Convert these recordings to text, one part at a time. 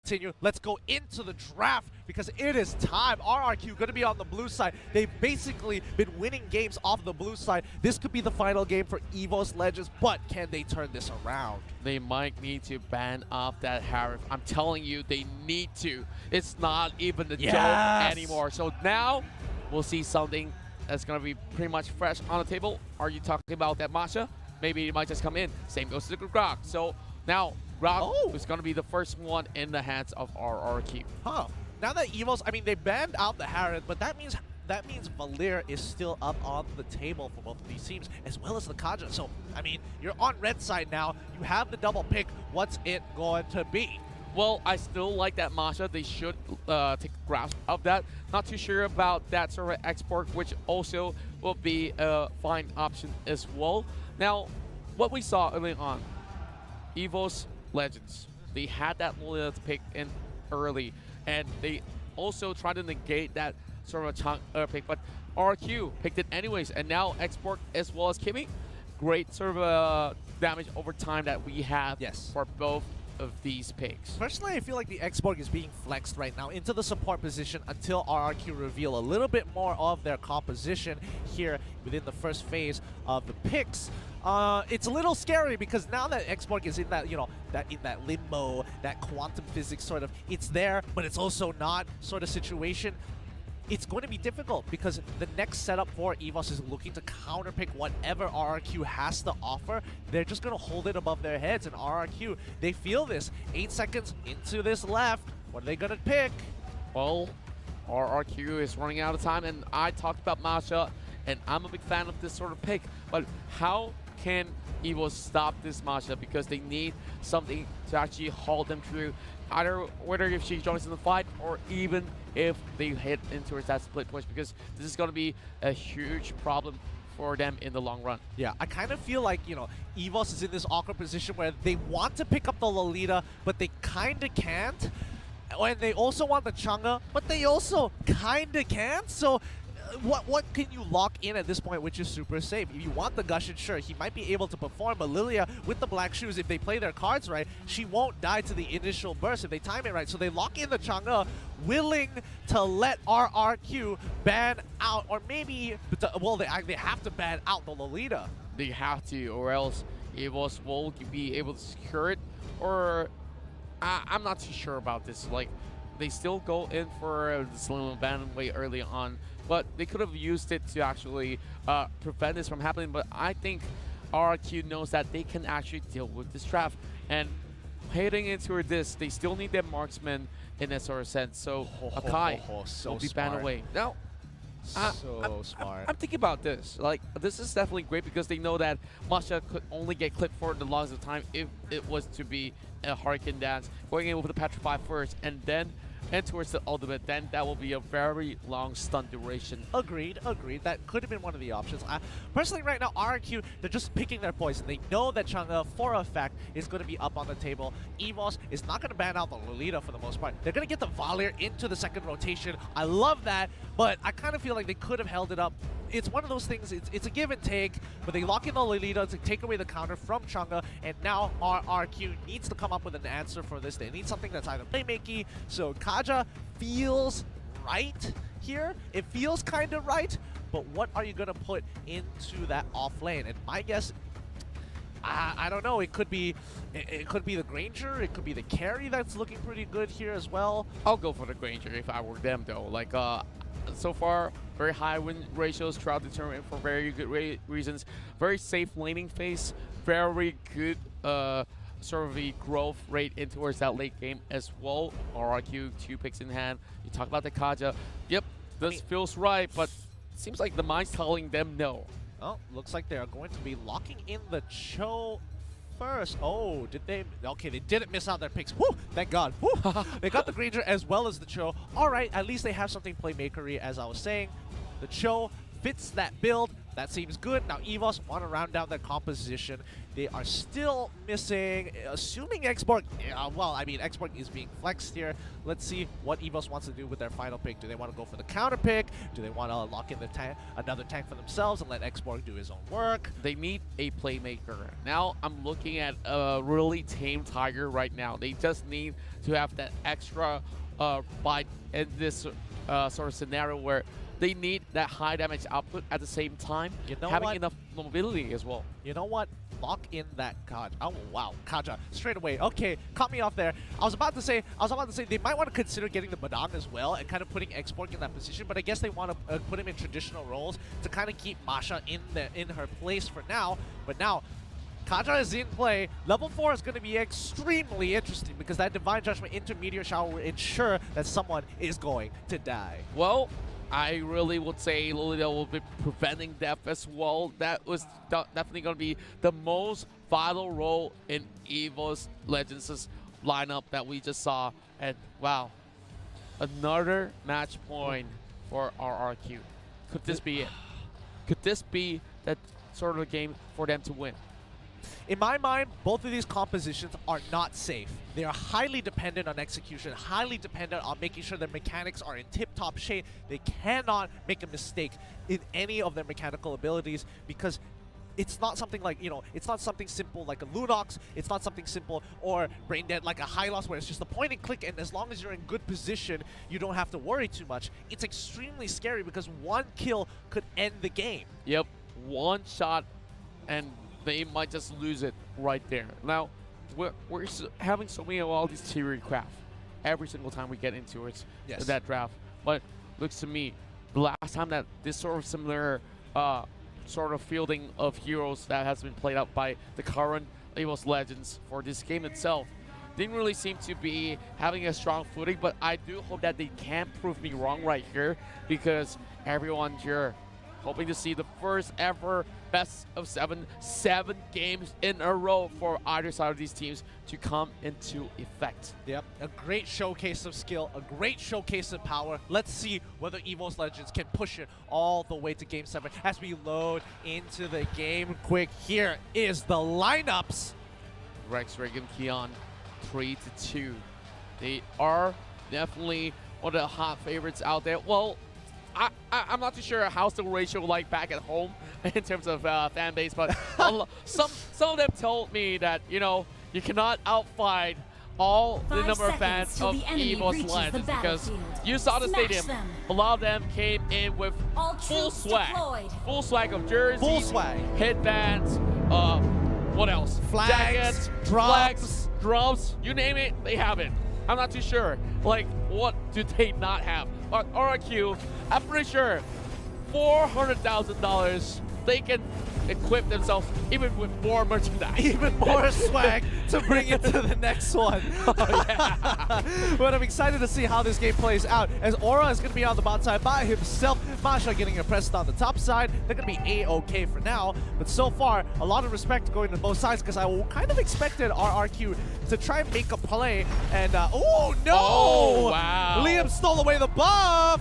continue. Let's go into the draft because it is time. RRQ going to be on the blue side. They've basically been winning games off the blue side. This could be the final game for Evos Legends, but can they turn this around? They might need to ban off that Harif. I'm telling you, they need to. It's not even a joke anymore. So now we'll see something that's going to be pretty much fresh on the table. Are you talking about that Masha? Maybe it might just come in. Same goes to the Grok. So now Grok is going to be the first one in the hands of RRQ. Huh. Now that Evos, I mean, they banned out the Harith, but that means Valir is still up on the table for both of these teams, as well as the Kaja. So, I mean, you're on red side now. You have the double pick. What's it going to be? Well, I still like that Masha. They should take grasp of that. Not too sure about that sort of export, which also will be a fine option as well. Now, what we saw early on, Evos Legends, they had that Lolita to pick in early, and they also tried to negate that sort of a chunk pick, but RQ picked it anyways, and now Export as well as Kimmy, great sort of damage over time that we have for both of these picks. Personally, I feel like the Export is being flexed right now into the support position until RRQ reveal a little bit more of their composition here within the first phase of the picks. It's a little scary because now that Export is in that, you know, in that limbo, that quantum physics sort of, it's there, but it's also not sort of situation. It's going to be difficult because the next setup for Evos is looking to counterpick whatever RRQ has to offer. They're just going to hold it above their heads, and RRQ, they feel this. 8 seconds into this left. What are they going to pick? Well, RRQ is running out of time, and I talked about Masha, and I'm a big fan of this sort of pick, but how can Evos stop this Masha? Because they need something to actually hold them through, either whether if she joins in the fight or even if they hit into that split push, because this is going to be a huge problem for them in the long run. Yeah, I kind of feel like, you know, Evos is in this awkward position where they want to pick up the Lolita, but they kind of can't. And they also want the Chang'e, but they also kind of can't. So what can you lock in at this point, which is super safe? If you want the Gushing, sure, he might be able to perform, but Lilia with the black shoes, if they play their cards right, she won't die to the initial burst if they time it right. So they lock in the Chang'e, willing to let RRQ ban out, or maybe, well, they have to ban out the Lolita. They have to, or else Evos will be able to secure it, or I'm not too sure about this. Like, they still go in for the SELAMAT ban way early on, but they could have used it to actually prevent this from happening. But I think RRQ knows that they can actually deal with this draft. And heading into this, they still need their marksman in a sort of sense. So Akai will be banned away. Now, smart. I'm thinking about this. Like, this is definitely great because they know that Masha could only get clipped for the longest of time if it was to be a Hurricane Dance. Going in with the Petrify first and then towards the ultimate, then that will be a very long stun duration. Agreed. That could have been one of the options. Personally, right now, RRQ, they're just picking their poison. They know that Chang'e, for a fact, is going to be up on the table. Evos is not going to ban out the Lolita for the most part. They're going to get the Valir into the second rotation. I love that, but I kind of feel like they could have held it up. It's one of those things, it's a give and take, but they lock in the Lolita to take away the counter from Chang'e, and now RRQ needs to come up with an answer for this. They need something that's either playmaking, so Kaja feels right here. It feels kind of right, but what are you going to put into that off lane? And my guess, I don't know, it could be the Granger, it could be the carry that's looking pretty good here as well. I'll go for the Granger if I were them though. Like, so far, very high win ratios throughout the tournament for very good reasons. Very safe laning phase, very good sort of the growth rate in towards that late game as well. RRQ, 2 picks in hand. You talk about the Kaja. Yep, this feels right, but it seems like the mind's telling them no. Oh, looks like they're going to be locking in the Cho first. Oh, did they? Okay, they didn't miss out their picks. Woo! Thank God. Woo! They got the Granger as well as the Cho. All right, at least they have something playmakery, as I was saying. The Cho fits that build, that seems good. Now Evos want to round out their composition. They are still missing, assuming Xborg, well, I mean, Xborg is being flexed here. Let's see what Evos wants to do with their final pick. Do they want to go for the counter pick? Do they want to lock in the another tank for themselves and let Xborg do his own work? They need a playmaker. Now I'm looking at a really tame Tiger right now. They just need to have that extra bite in this sort of scenario where they need that high damage output at the same time, having enough mobility as well. You know what? Lock in that Kaja. Oh wow, Kaja straight away. Okay, caught me off there. I was about to say they might want to consider getting the Madang as well and kind of putting Xborg in that position. But I guess they want to put him in traditional roles to kind of keep Masha in her place for now. But now Kaja is in play. Level 4 is going to be extremely interesting because that Divine Judgment into Meteor Shower will ensure that someone is going to die. Well, I really would say Lolita will be preventing death as well. That was definitely going to be the most vital role in Evos Legends' lineup that we just saw. And wow, another match point for RRQ. Could this be it? Could this be that sort of game for them to win? In my mind, both of these compositions are not safe. They are highly dependent on execution, highly dependent on making sure their mechanics are in tip-top shape. They cannot make a mistake in any of their mechanical abilities because it's not something like, you know, it's not something simple like a Lunox, it's not something simple or brain dead like a Hylos where it's just a point and click, and as long as you're in good position, you don't have to worry too much. It's extremely scary because one kill could end the game. Yep, one shot and they might just lose it right there. Now, we're having so many of all these theory craft every single time we get into it, that draft. But looks to me, the last time that this sort of similar sort of fielding of heroes that has been played out by the current Evos Legends for this game itself didn't really seem to be having a strong footing, but I do hope that they can prove me wrong right here because everyone here hoping to see the first ever best of 7 games in a row for either side of these teams to come into effect. Yep, a great showcase of skill, a great showcase of power. Let's see whether Evos Legends can push it all the way to Game 7 as we load into the game quick. Here is the lineups. Rex, Regan, Keon, 3-2. They are definitely one of the hot favorites out there. Well, I'm not too sure how's the ratio like back at home in terms of fan base, but some of them told me that, you know, you cannot outfight all the number of fans of Evos Legends because you saw the stadium. A lot of them came in with full swag of jerseys, headbands, what else? Flags, drums, you name it, they have it. I'm not too sure. Like, what do they not have? But RRQ, I'm pretty sure $400,000, they can equip themselves even with more merchandise. Even more swag to bring it to the next one. Oh, yeah. But I'm excited to see how this game plays out as Aura is going to be on the bot side by himself. Masha getting impressed on the top side. They're going to be A-okay for now. But so far, a lot of respect going to both sides because I kind of expected RRQ to try and make a play. And, oh no! Oh, wow. Liam stole away the buff!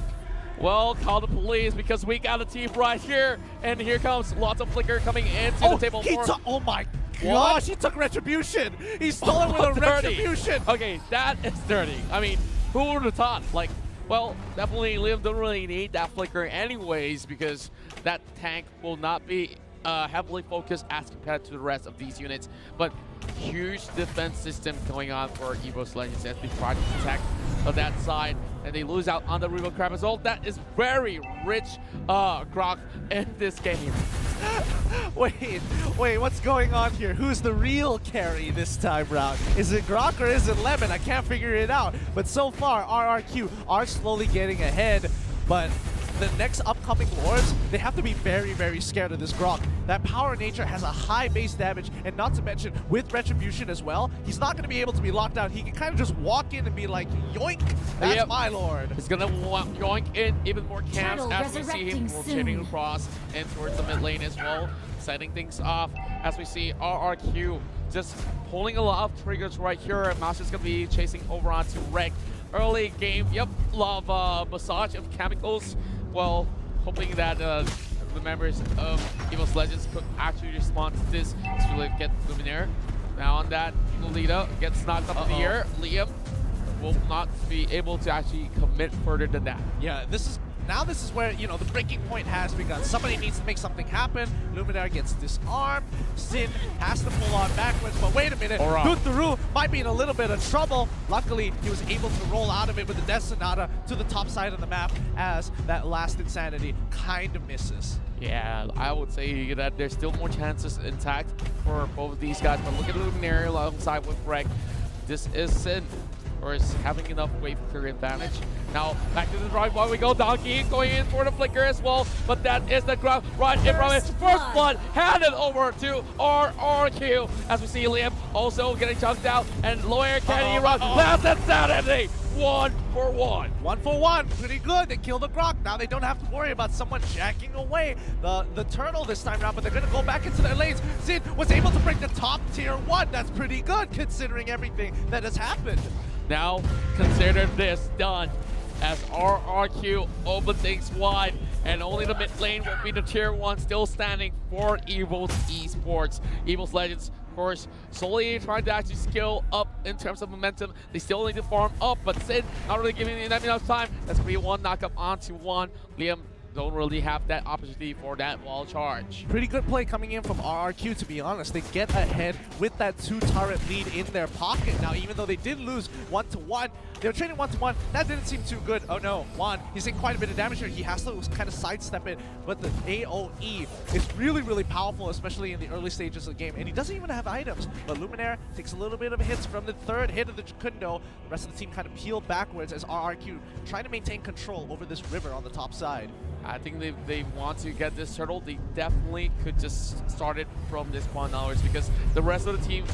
Well, call the police because we got a team right here. And here comes lots of flicker coming into the table. Oh my gosh, he took Retribution. He stole it with a Retribution. Okay, that is dirty. I mean, who would have thought? Like, well, definitely Liam don't really need that flicker anyways because that tank will not be heavily focused as compared to the rest of these units. But huge defense system going on for Evos Legends as they try to protect that side, and they lose out on the Revo Crab as well. That is very rich Grok in this game. Wait, what's going on here? Who's the real carry this time round? Is it Grok or is it Lemon? I can't figure it out. But so far, RRQ are slowly getting ahead, but the next upcoming Lords, they have to be very, very scared of this Grok. That Power Nature has a high base damage, and not to mention, with Retribution as well, he's not going to be able to be locked down. He can kind of just walk in and be like, yoink, that's my Lord. He's going to yoink in even more camps as we see him rotating across and towards the mid lane as well, setting things off as we see RRQ just pulling a lot of triggers right here. Mouse is going to be chasing over onto Reg. Early game, yep, love massage of chemicals. Well, hoping that the members of Evos Legends could actually respond to this to really get Luminaire. Now on that, Lolita gets knocked up in the air. Liam will not be able to actually commit further than that. Yeah, this is where, you know, the breaking point has begun. Somebody needs to make something happen. Luminaire gets disarmed. Sin has to pull on backwards, but wait a minute. Duturu might be in a little bit of trouble. Luckily, he was able to roll out of it with the Death Sonata to the top side of the map as that last Insanity kind of misses. Yeah, I would say that there's still more chances intact for both of these guys, but look at Luminaire alongside with Reg. This is Sin, or is having enough wave clear advantage. Now, back to the drive while we go. Donkey going in for the flicker as well, but that is the grab right in front of it. First blood handed over to RRQ as we see Liam also getting chunked out, and Lawyer can he run? Last Insanity! 1 for 1. 1 for 1, pretty good. They kill the Grok. Now they don't have to worry about someone jacking away the turtle this time around, but they're gonna go back into their lanes. Sin was able to break the top tier 1. That's pretty good considering everything that has happened. Now consider this done as RRQ open things wide, and only the mid lane will be the tier 1 still standing for Evos Esports. Evos Legends, of course, slowly trying to actually scale up in terms of momentum. They still need to farm up, but Sin not really giving them enough time. That's going to be one knockup onto one. Liam don't really have that opportunity for that wall charge. Pretty good play coming in from RRQ, to be honest. They get ahead with that 2-turret lead in their pocket. Now, even though they did lose 1-1, they were trading 1-1. That didn't seem too good. Oh no, Juan, he's taking quite a bit of damage here. He has to kind of sidestep it, but the AoE is really, really powerful, especially in the early stages of the game. And he doesn't even have items, but Luminaire takes a little bit of hits from the third hit of the Jukundo. The rest of the team kind of peeled backwards as RRQ trying to maintain control over this river on the top side. I think they want to get this turtle. They definitely could just start it from this point onwards, because the rest of the team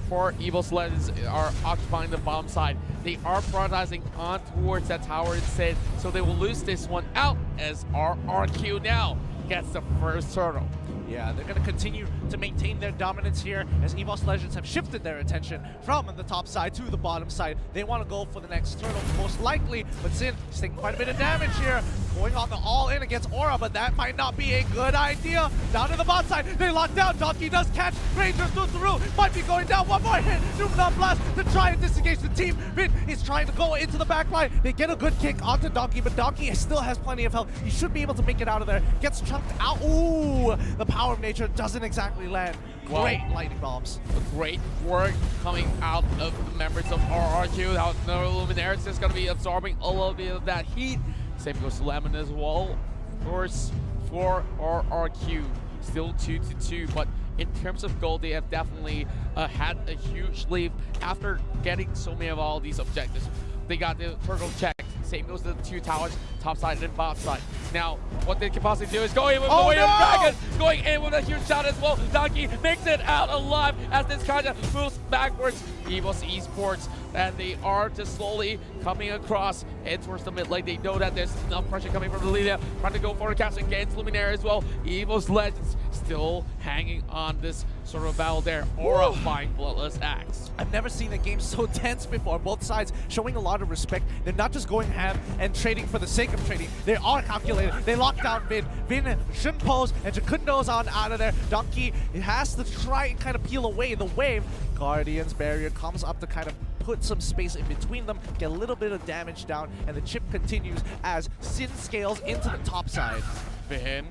for Evos Legends are occupying the bottom side. They are prioritizing on towards that tower instead, so they will lose this one out as RRQ now gets the first turtle. Yeah, they're going to continue to maintain their dominance here as Evos Legends have shifted their attention from the top side to the bottom side. They want to go for the next turtle, most likely, but Sin is taking quite a bit of damage here. Going on the all-in against Aura, but that might not be a good idea. Down to the bot side, they lock down. Donkey does catch. Ranger through the roof, might be going down. One more hit. Numenon Blast to try and disengage the team. Vin is trying to go into the back line. They get a good kick onto Donkey, but Donkey still has plenty of health. He should be able to make it out of there. Gets chunked out. Ooh, the power of nature doesn't exactly land. Great lightning bombs. Great work coming out of the members of RRQ. Now, the Luminaire is just going to be absorbing a little bit of that heat. Same goes to Lemon as well. Of course, for RRQ, still 2-2, but in terms of gold, they have definitely had a huge lead after getting so many of all these objectives. They got the turtle checked. Same goes to the 2 towers, top side and bottom side. Now, what they can possibly do is go in with the Warrior Dragon, going in with a huge shot as well. Donkey makes it out alive as this kind of moves backwards. Evos Esports, and they are just slowly coming across and towards the mid lane. They know that there's enough pressure coming from the leader, trying to go for the catch against Luminaire as well. Evos Legends still hanging on this sort of battle there. Aura buying Bloodless Axe. I've never seen a game so tense before. Both sides showing a lot of respect. They're not just going ham and trading for the sake of trading. They are calculated. They lock down Vin. Vin shouldn't pose, and Jukundo's on out of there. Donkey has to try and kind of peel away the wave. Guardian's barrier comes up to kind of put some space in between them, get a little bit of damage down, and the chip continues as Sin scales into the top side. Vin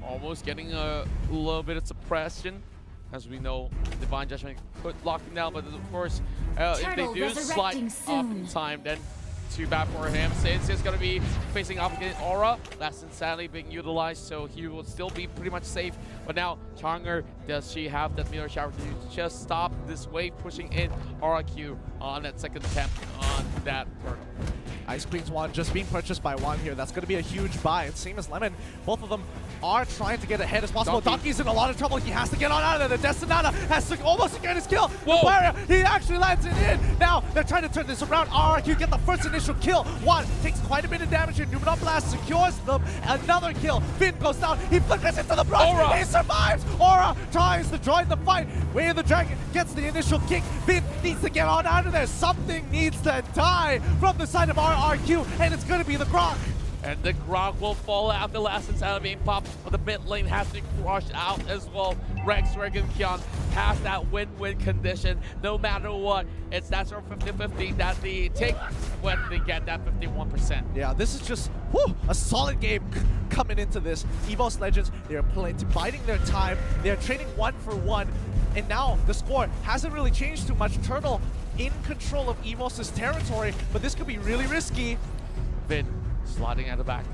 almost getting a little bit of suppression. As we know, Divine Judgment could lock him down, but of course, if they do slide up in time, then too bad for him. Since he's going to be facing off against Aura, Last Insanity being utilized, so he will still be pretty much safe. But now, Changer, does she have that Meteor Shower to just stop this wave pushing in RRQ on that second attempt on that turtle? Ice Queen's wand just being purchased by Juan here. That's going to be a huge buy. And same as Lemon, both of them are trying to get ahead as possible. Donkey's in a lot of trouble. He has to get on out of there. The Death Sonata has to almost secure his kill. The barrier, he actually lands it in. Now they're trying to turn this around. RRQ get the first initial kill. Juan takes quite a bit of damage here. Numenon Blast secures them. Another kill. Vin goes down. He flickers into the brush. He survives. Aura tries to join the fight. Way of the Dragon gets the initial kick. Vin needs to get on out of there. Something needs to die from the side of RRQ, and it's going to be the Grok. And the Grog will fall out the last instead of being popped, but the mid lane has to crush out as well. Rex, Reg, and Kion has that win-win condition. No matter what, it's that sort of 50-50 that they take when they get that 51%. Yeah, this is just a solid game coming into this. Evos Legends, they're biding their time. They're trading 1 for 1. And now the score hasn't really changed too much. Turtle in control of Evos' territory, but this could be really risky. Vin sliding at the back,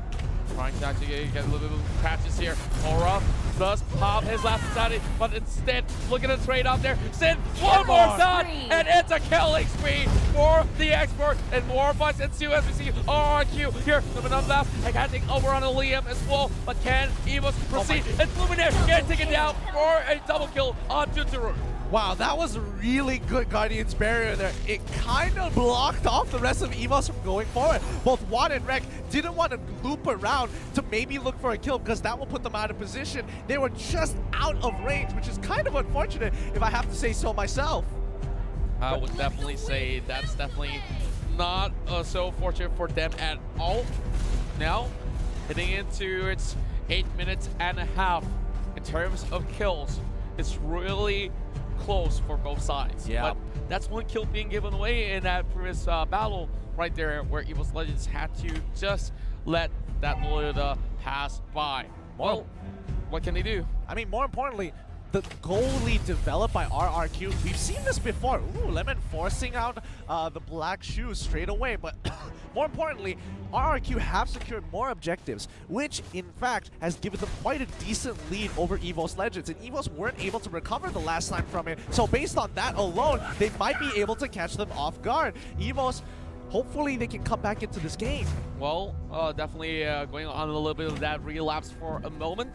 trying to actually get a little bit of patches here. Aura does pop his last study, but instead, look at the trade out there. Sin one more time, and it's a killing spree for the export, and more fights ensue as we see RRQ here. Luminon left, and can take over on the Liam as well, but can Evos proceed? And Luminaire can take it down for a double kill on Juturu. Wow, that was a really good Guardian's Barrier there. It kind of blocked off the rest of Evos from going forward. Both Juan and Rek didn't want to loop around to maybe look for a kill because that will put them out of position. They were just out of range, which is kind of unfortunate if I have to say so myself. I would definitely say that's definitely not so fortunate for them at all. Now, heading into its 8 minutes and a half in terms of kills. It's really close for both sides. Yeah. But that's one kill being given away in that previous battle right there where Evos Legends had to just let that Lolita pass by. Well, what can they do? I mean, more importantly, the goalie developed by RRQ, we've seen this before. Ooh, Lemon forcing out the black shoes straight away, but more importantly, RRQ have secured more objectives, which in fact has given them quite a decent lead over Evos Legends, and Evos weren't able to recover the last time from it, so based on that alone, they might be able to catch them off guard. Evos, hopefully they can come back into this game. Well, definitely going on a little bit of that relapse for a moment,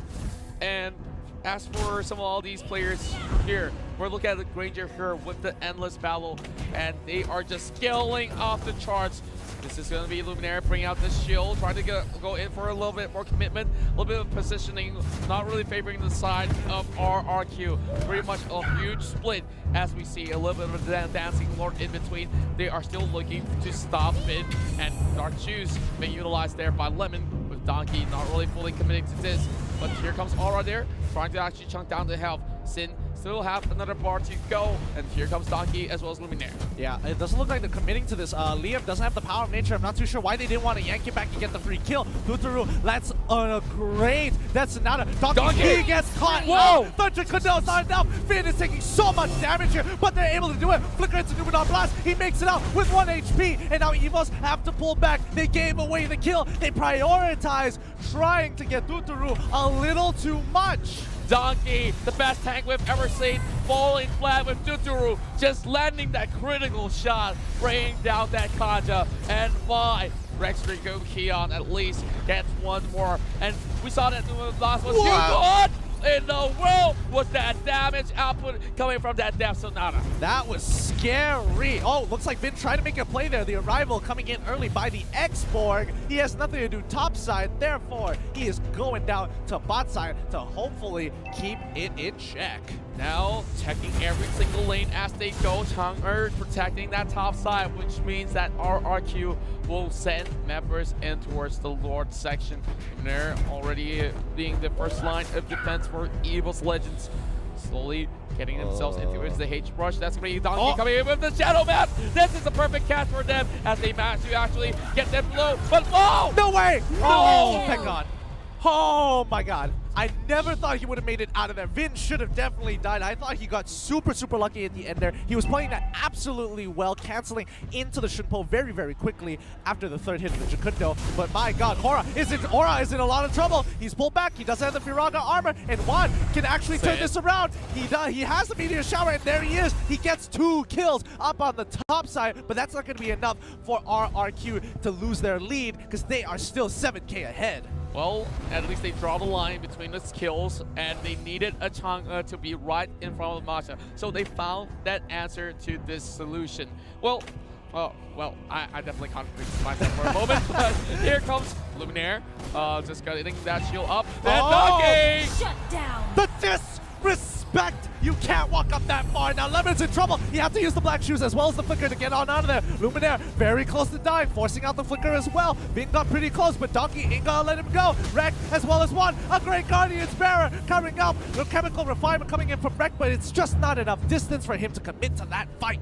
and as for some of all these players here, we're looking at the Granger here with the endless battle, and they are just scaling off the charts. This is going to be Luminaire bringing out the shield, trying to go in for a little bit more commitment, a little bit of positioning, not really favoring the side of RRQ. Pretty much a huge split as we see a little bit of a dancing lord in between. They are still looking to stop it, and Dark Shoes being utilized there by Lemon, with Donkey not really fully committing to this. But here comes Aura there, trying to actually chunk down the health. Sin still have another bar to go, and here comes Donkey as well as Luminaire. Yeah, it doesn't look like they're committing to this. Liam doesn't have the power of nature. I'm not too sure why they didn't want to yank it back to get the free kill. Tuturu, that's a great. That's not a Donkey gets caught. Whoa! Thunder could not enough. Finn is taking so much damage here, but they're able to do it. Flicker into Numenon Blast. He makes it out with 1 HP, and now Evos have to pull back. They gave away the kill. They prioritize trying to get Tuturu a little too much. Donkey, the best tank we've ever seen, falling flat with Tuturu, just landing that critical shot, bringing down that Kanja, and my Rex Rico Keon at least gets one more. And we saw that the last was huge. What in the world was that damage output coming from that Death Sonata? That was scary. Oh, looks like Vin trying to make a play there. The arrival coming in early by the X-Borg. He has nothing to do top side, therefore he is going down to bot side to hopefully keep it in check. Now checking every single lane as they go. Chang'er protecting that top side, which means that RRQ will send members in towards the Lord section. And they're already being the first line of defense for Evos Legends. Slowly getting themselves into the H-Brush. That's going to be Donkey coming in with the Shadow Map. This is a perfect catch for them as they manage to actually get them low. But oh! No way! No! Oh, thank God. Oh my God. I never thought he would have made it out of there. Vin should have definitely died. I thought he got super lucky at the end there. He was playing that absolutely well, canceling into the Shunpo very, very quickly after the third hit of the Jakundo. But my God, Aura is in a lot of trouble. He's pulled back. He doesn't have the Firaga armor, and Juan can actually turn this around. He has the Meteor Shower, and there he is. He gets 2 kills up on the top side, but that's not going to be enough for RRQ to lose their lead because they are still 7K ahead. Well, at least they draw the line between the kills, and they needed a Chang'e to be right in front of Masha. So they found that answer to this solution. Well, I definitely contradicted myself for a moment, but here comes Luminaire, just getting that shield up. And Donkey! Shut down! The Respect! You can't walk up that far. Now Lemon's in trouble. He has to use the black shoes as well as the flicker to get on out of there. Luminaire very close to dying, forcing out the flicker as well. Bing got pretty close, but Donkey ain't gonna let him go. Wreck as well as one. A great Guardian's Bearer coming up. The chemical refinement coming in from Wreck, but it's just not enough distance for him to commit to that fight.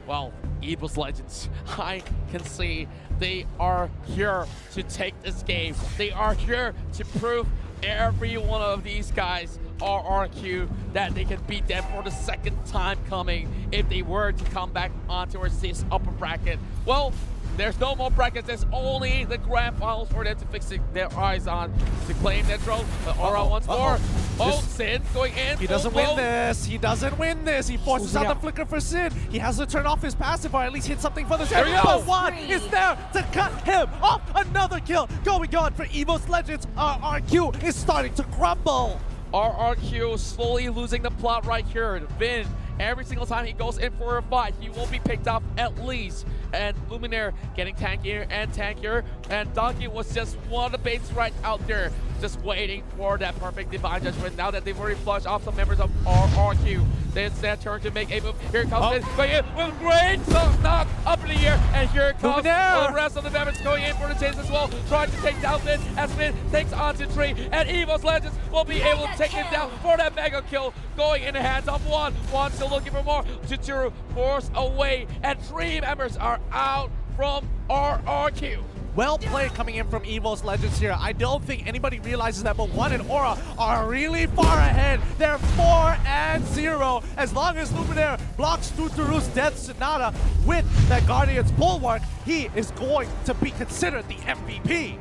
Well, Evos Legends, I can see they are here to take this game. They are here to prove every one of these guys RRQ that they can beat them for the second time coming if they were to come back onto this upper bracket. Well, there's no more brackets. There's only the grand finals for them to fix their eyes on to claim their throne. Aura once more. Oh, Sin going in. He doesn't win this. He doesn't win this. He forces out the flicker for Sin. He has to turn off his passive or at least hit something for the There he But goes. Juan is there to cut him off. Another kill going on for Evos Legends. RRQ is starting to crumble. RRQ slowly losing the plot right here. Vin, every single time he goes in for a fight, he will be picked up at least. And Luminaire getting tankier and tankier. And Donkey was just one of the baits right out there, just waiting for that perfect Divine Judgment. Now that they've already flushed off some members of RRQ, it's their turn to make a move. Here comes it, going in with great knock up in the air. And here comes the rest of the members going in for the chase as well, trying to take down Vin as Vin takes onto Tree. And Evos Legends will be able to take him down for that mega kill, going in the hands of Juan. Juan still looking for more. Chituru forced away, and 3 members are out from RRQ. Well played coming in from Evos Legends here. I don't think anybody realizes that, but Juan and Aura are really far ahead. They're 4-0. As long as Luminaire blocks Tuturu's Death Sonata with that Guardian's Bulwark, he is going to be considered the MVP.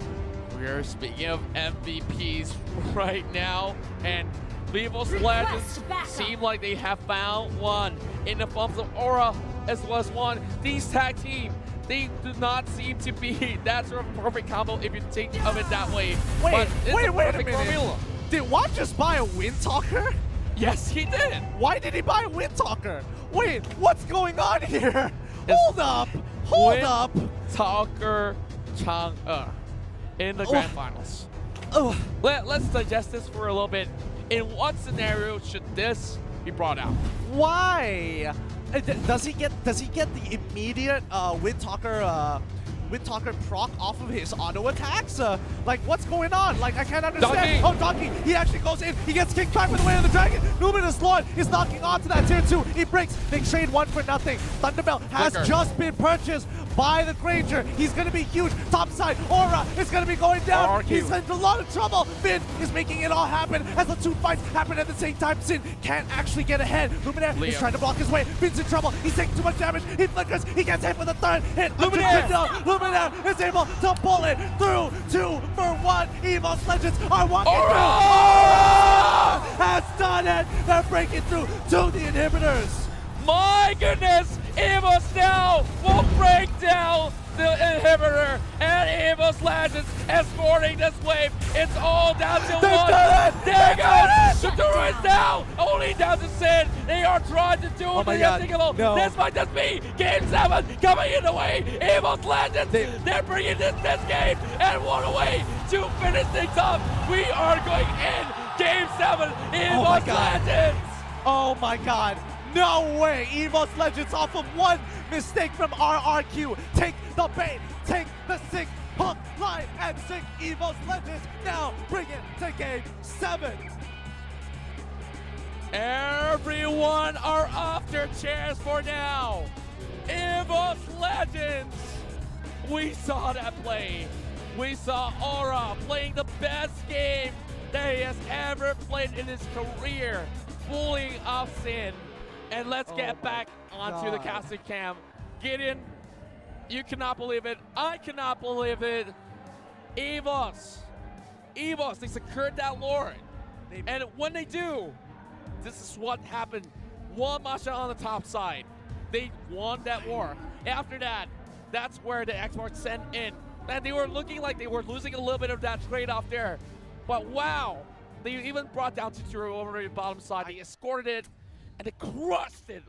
We're speaking of MVPs right now, and Evos Legends seem like they have found one in the forms of Aura as well as Juan. These tag team, they do not seem to be that sort of perfect combo if you think of it that way. Wait a minute. Formula. Did Juan just buy a Windtalker? Yes, he did. Why did he buy a Windtalker? Wait, what's going on here? Hold up. Talker Chang'e in the grand finals. Let's digest this for a little bit. In what scenario should this be brought out? Why? Does he get the immediate Windtalker proc off of his auto attacks? Like, what's going on? Like, I can't understand. Donkey. Oh, Donkey, he actually goes in. He gets kicked back with the way of the dragon. Luminous Lord is knocking onto that tier 2. He breaks. They trade 1 for nothing. Thunderbell has just been purchased by the Granger. He's going to be huge. Topside, Aura is going to be going down. He's in a lot of trouble. Finn is making it all happen as the 2 fights happen at the same time. Sin can't actually get ahead. Luminaire is trying to block his way. Finn's in trouble. He's taking too much damage. He flickers. He gets hit with the 3rd hit. Luminaire is able to pull it through 2 for 1. Evos Legends are walking through. Aura has done it. They're breaking through to the inhibitors. My goodness! Evos now will break down the inhibitor, and Evos Legends escorting this wave. It's all down to 1. There it goes! Chituru is down! Only down to Sin. They are trying to do it. This might just be Game 7 coming in the way. Evos Legends, they're bringing this game and one away to finish things up. We are going in Game 7. Evos Legends! Oh my god. No way! Evos Legends off of 1 mistake from RRQ. Take the bait, take the 6 hook line and sink. Evos Legends now bring it to Game 7. Everyone are off their chairs for now. Evos Legends. We saw that play. We saw Aura playing the best game that he has ever played in his career, bullying off Sin. And let's get back onto the casting cam. Gideon, you cannot believe it. I cannot believe it. Evos, they secured that Lord. And when they do, this is what happened. One Masha on the top side. They won that war. After that, that's where the exports sent in. And they were looking like they were losing a little bit of that trade-off there. But wow, they even brought down Chituru over the bottom side. They escorted it. And they crushed it.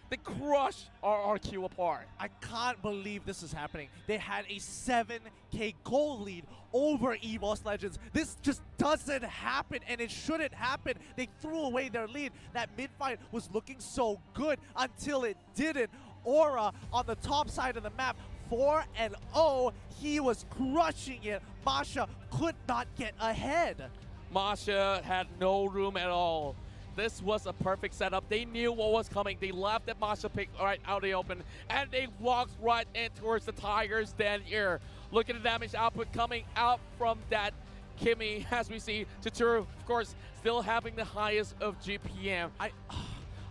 They crushed RRQ apart. I can't believe this is happening. They had a 7K goal lead over Evos Legends. This just doesn't happen, and it shouldn't happen. They threw away their lead. That mid-fight was looking so good until it didn't. Aura on the top side of the map, 4-0. He was crushing it. Masha could not get ahead. Masha had no room at all. This was a perfect setup. They knew what was coming. They left that Masha pick right out of the open, and they walked right in towards the Tigers den here. Look at the damage output coming out from that Kimmy, as we see. Chituru, of course, still having the highest of GPM.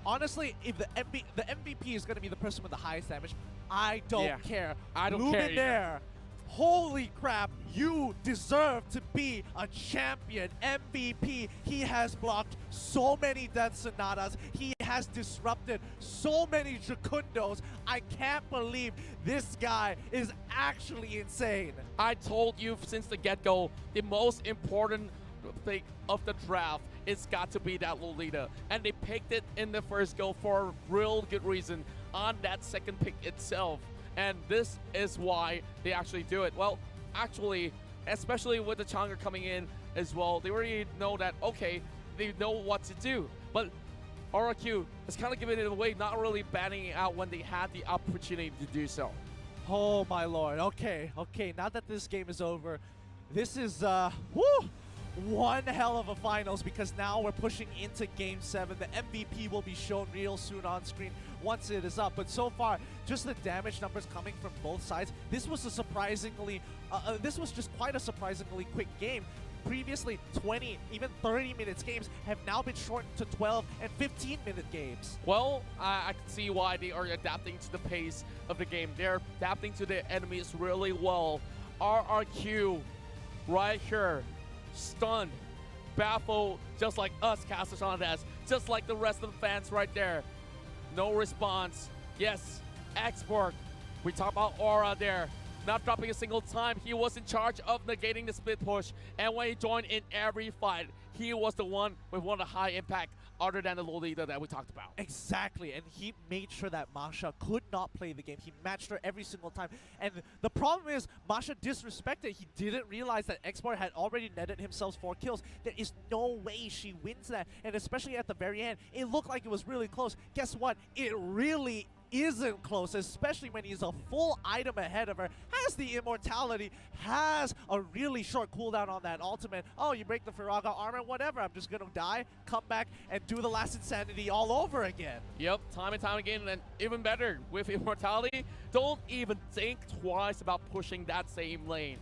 Honestly, if the MVP is going to be the person with the highest damage, I don't care. I don't care either. Holy crap, you deserve to be a champion. MVP, he has blocked so many Death Sonatas. He has disrupted so many Jacundos. I can't believe this guy is actually insane. I told you since the get-go, the most important thing of the draft, it's got to be that Lolita. And they picked it in the first go for a real good reason on that second pick itself. And this is why they actually do it. Well, actually, especially with the Challenger coming in as well, they already know that, okay, they know what to do. But RRQ is kind of giving it away, not really banning it out when they had the opportunity to do so. Oh my lord. Okay, now that this game is over, this is, one hell of a finals, because now we're pushing into Game 7. The MVP will be shown real soon on screen once it is up. But so far, just the damage numbers coming from both sides, this was a surprisingly, this was just quite a surprisingly quick game. Previously, 20, even 30 minutes games have now been shortened to 12 and 15-minute games. Well, I can see why they are adapting to the pace of the game. They're adapting to their enemies really well. RRQ right here, stunned, baffled, just like us, Casters on Desk, just like the rest of the fans right there. No response. Yes, Export. We talk about Aura there. Not dropping a single time. He was in charge of negating the split push. And when he joined in every fight, he was the one with one of the high impact other than the Lolita that we talked about. Exactly, and he made sure that Masha could not play the game. He matched her every single time. And the problem is, Masha disrespected. He didn't realize that Export had already netted himself 4 kills. There is no way she wins that. And especially at the very end, it looked like it was really close. Guess what? It really isn't close, especially when he's a full item ahead of her, has the immortality, has a really short cooldown on that ultimate. Oh, you break the Firaga armor, whatever, I'm just gonna die, come back, and do the last insanity all over again. Yep, time and time again, and even better, with immortality, don't even think twice about pushing that same lane.